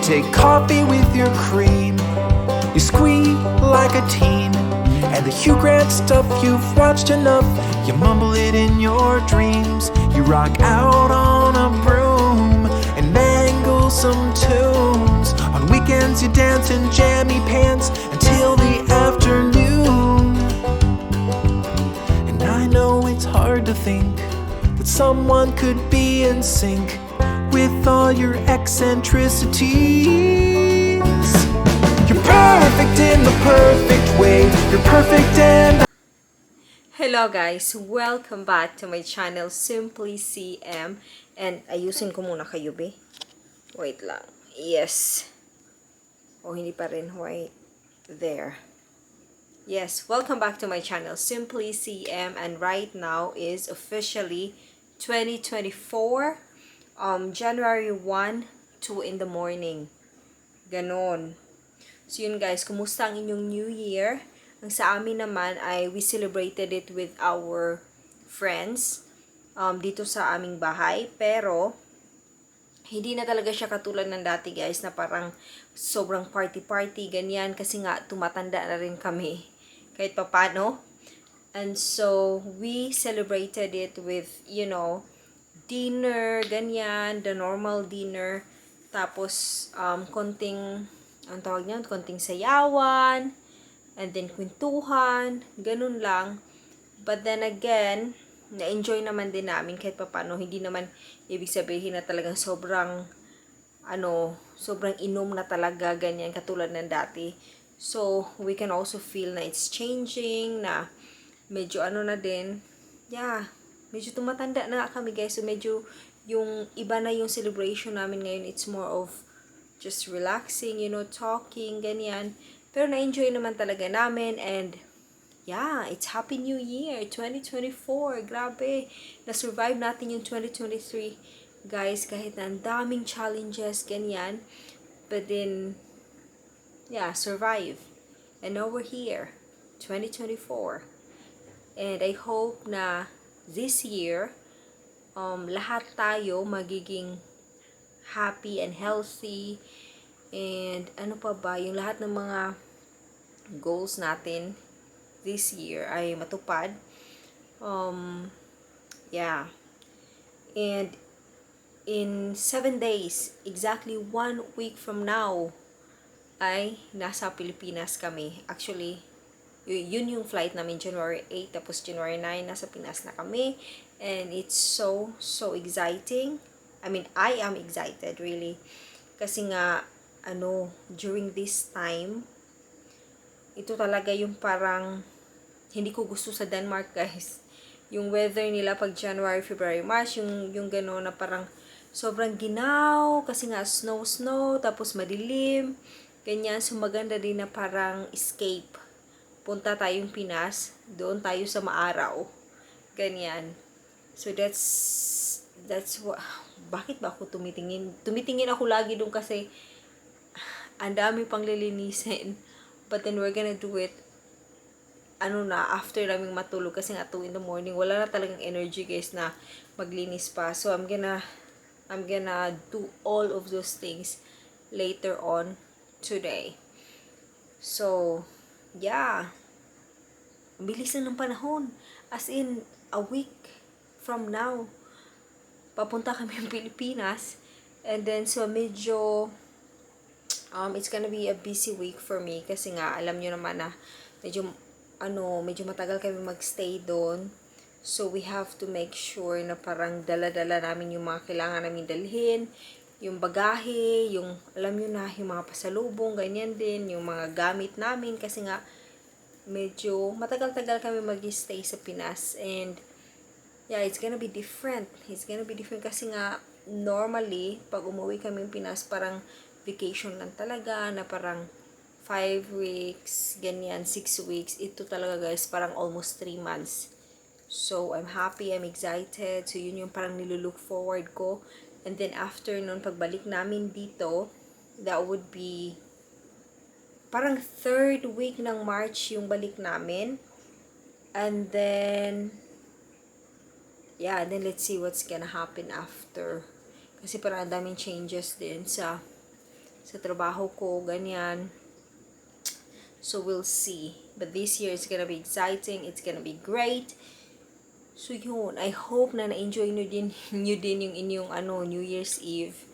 take coffee with your cream. You squeak like a teen. And the Hugh Grant stuff you've watched enough. You mumble it in your dreams. You rock out on a broom and mangle some tunes. On weekends you dance in jammy pants until the afternoon. And I know it's hard to think that someone could be in sync with all your eccentricities. You're perfect in the perfect way. You're perfect and Hello guys! Welcome back to my channel, Simply CM. And ayusin ko muna kayo, be. Wait lang. Yes. O, hindi pa rin. Wait. There. Yes, welcome back to my channel, Simply CM. And right now is officially 2024. January 1, 2 in the morning. Ganon. So yun guys, kumusta ang inyong New Year? Ang sa amin naman ay we celebrated it with our friends dito sa aming bahay. Pero, hindi na talaga siya katulad ng dati guys na parang sobrang party-party, ganyan. Kasi nga, tumatanda na rin kami kahit papano. And so, we celebrated it with, dinner, ganyan, the normal dinner. Tapos, konting sayawan, and then kwentuhan, ganun lang. But then again, na-enjoy naman din namin kahit papano. Hindi naman ibig sabihin na talagang sobrang inom na talaga, ganyan, katulad ng dati. So, we can also feel na it's changing, na medyo medyo tumatanda na kami guys. So, medyo yung iba na yung celebration namin ngayon. It's more of just relaxing, talking, ganyan. Pero na-enjoy naman talaga namin. And, yeah, it's Happy New Year, 2024. Grabe, na-survive natin yung 2023. Guys, kahit na ang daming challenges, ganyan. But then, yeah, survive. And now we're here, 2024. And I hope na this year, lahat tayo magiging happy and healthy. And ano pa ba, yung lahat ng mga goals natin this year ay matupad. Yeah. And in 7 days, exactly 1 week from now, ay nasa Pilipinas kami. Actually, yun yung flight namin January 8, tapos January 9 nasa Pinas na kami. And it's so exciting. I mean, I am excited really. Kasi nga during this time, ito talaga yung parang hindi ko gusto sa Denmark guys. Yung weather nila pag January, February, March, yung gano'n na parang sobrang ginaw kasi nga snow, tapos madilim. Ganyan, so maganda din na parang escape. Punta tayong Pinas, doon tayo sa maaraw. Ganyan. So that's what, bakit ba ako tumitingin? Tumitingin ako lagi doon kasi ang dami pang lilinisin. But then we're gonna do it after naming matulog kasi nga 2 in the morning. Wala na talagang energy guys na maglinis pa. So I'm gonna do all of those things later on today. So, yeah. Ang bilis na ng panahon. As in, a week from now, papunta kami ng Pilipinas. And then, so medyo, it's gonna be a busy week for me. Kasi nga, alam nyo naman na, medyo matagal kami magstay doon. So, we have to make sure na parang dala-dala namin yung mga kailangan namin dalhin. Yung bagahe, yung, alam nyo na, yung mga pasalubong, ganyan din, yung mga gamit namin. Kasi nga, medyo matagal-tagal kami mag-stay sa Pinas. And, yeah, it's gonna be different. It's gonna be different kasi nga, normally, pag umuwi kami ng Pinas, parang vacation lang talaga, na parang 5 weeks, ganyan, 6 weeks. Ito talaga guys, parang almost 3 months. So, I'm happy, I'm excited. So, yun yung parang nilulook forward ko. And then, after nun, pagbalik namin dito, that would be parang 3rd week ng March yung balik namin. And then, yeah, then let's see what's gonna happen after. Kasi parang ang daming changes din sa sa trabaho ko, ganyan. So, we'll see. But this year, it's gonna be exciting. It's gonna be great. So, yun. I hope na na-enjoy nyo din yung inyong New Year's Eve.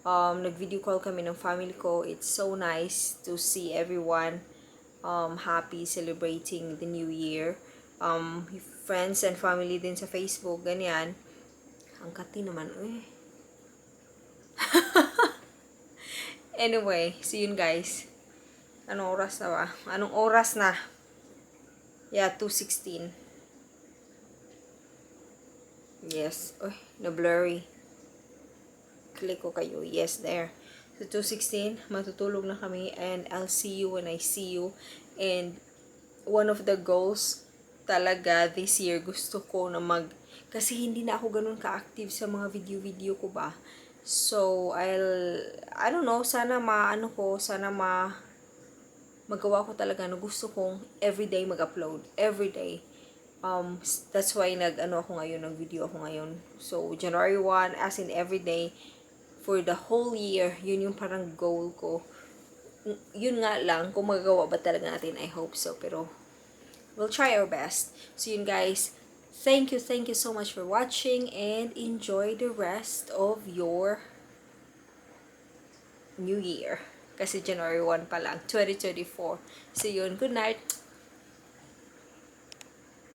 Nag-video call kami ng family ko. It's so nice to see everyone happy celebrating the New Year. Friends and family din sa Facebook, ganyan. Ang kati naman, Anyway, see you guys. Anong oras na ba? Anong oras na? Yeah, 2:16. Yes. Uy, na-blurry. Click ko kayo. Yes, there. So, 2:16, matutulog na kami and I'll see you when I see you. And one of the goals talaga this year, gusto ko na kasi hindi na ako ganun ka-active sa mga video-video ko ba. So, I don't know, sana magawa ko talaga na gusto kong everyday mag-upload. Everyday. That's why nag-video ako ngayon. So, January 1, as in everyday, for the whole year, yun yung parang goal ko. Yun nga lang, kung magagawa ba talaga natin, I hope so. Pero, we'll try our best. So, yun guys, thank you so much for watching and enjoy the rest of your New Year. Kasi January 1 pa lang, 2024. So, yun, good night.